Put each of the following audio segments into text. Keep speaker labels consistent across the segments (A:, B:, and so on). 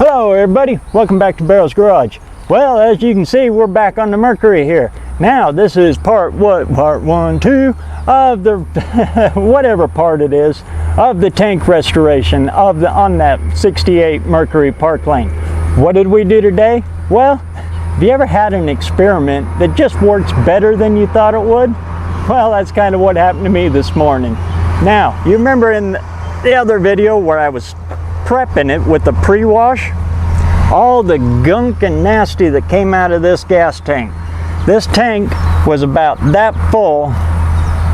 A: Hello everybody, welcome back to BareRose Garage. Well, as you can see, we're back on the Mercury here. Now this is part 2 of the whatever part it is of the tank restoration of on that 68 Mercury Park Lane. What did we do today? Well, have you ever had an experiment that just works better than you thought it would? Well, that's kind of what happened to me this morning. Now, you remember in the other video where I was prepping it with the pre-wash? All the gunk and nasty that came out of this gas tank. This tank was about that full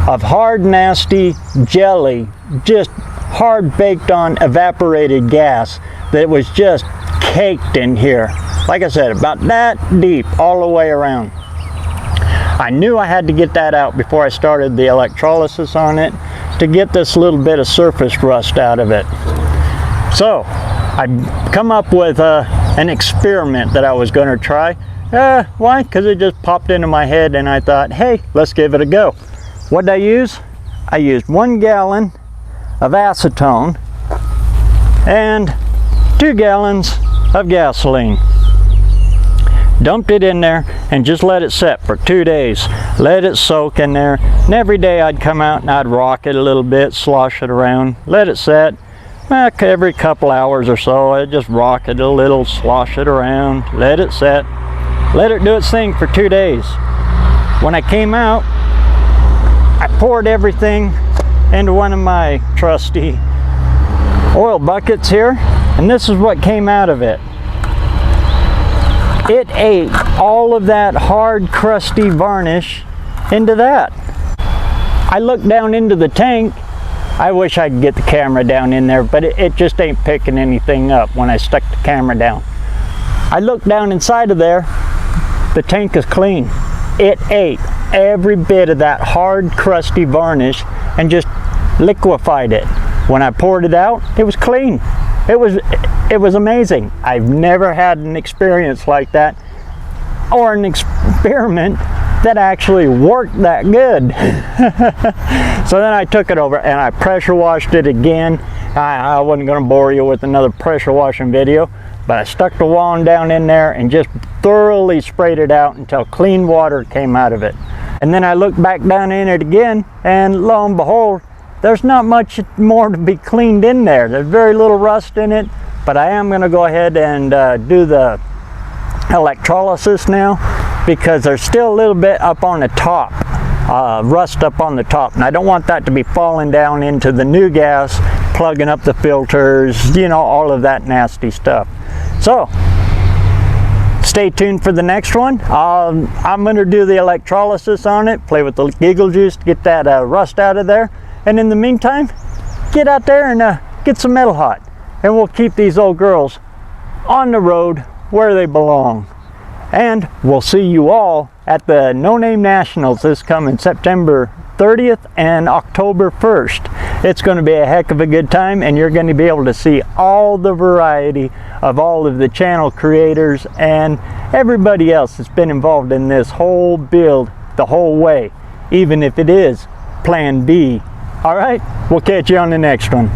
A: of hard, nasty jelly, just hard baked on evaporated gas that was just caked in here. Like I said, about that deep all the way around. I knew I had to get that out before I started the electrolysis on it to get this little bit of surface rust out of it. So I come up with an experiment that I was going to try. Why? Because it just popped into my head and I thought, hey, let's give it a go. What did I use? I used 1 gallon of acetone and 2 gallons of gasoline. Dumped it in there and just let it set for 2 days. Let it soak in there. And every day I'd come out and I'd rock it a little bit, slosh it around, let it set. Every couple hours or so, I'd just rock it a little, slosh it around, let it set. Let it do its thing for 2 days. When I came out, I poured everything into one of my trusty oil buckets here, and this is what came out of it. It ate all of that hard, crusty varnish into that. I looked down into the tank. I wish I could get the camera down in there, but it just ain't picking anything up when I stuck the camera down. I looked down inside of there. The tank is clean. It ate every bit of that hard, crusty varnish and just liquefied it. When I poured it out, it was clean. It was amazing. I've never had an experience like that, or an experiment that actually worked that good. So then I took it over and I pressure washed it again. I wasn't going to bore you with another pressure washing video, but I stuck the wand down in there and just thoroughly sprayed it out until clean water came out of it. And then I looked back down in it again, and lo and behold, there's not much more to be cleaned in there. There's very little rust in it, but I am going to go ahead and do the electrolysis now, because there's still a little bit up on the top, rust up on the top, and I don't want that to be falling down into the new gas, plugging up the filters, you know, all of that nasty stuff. So stay tuned for the next one. I'm going to do the electrolysis on it, play with the giggle juice to get that rust out of there, and in the meantime, get out there and get some metal hot, and we'll keep these old girls on the road where they belong. And we'll see you all at the No Name Nationals this coming September 30th and October 1st. It's going to be a heck of a good time, and you're going to be able to see all the variety of all of the channel creators and everybody else that's been involved in this whole build the whole way, even if it is Plan B. All right, we'll catch you on the next one.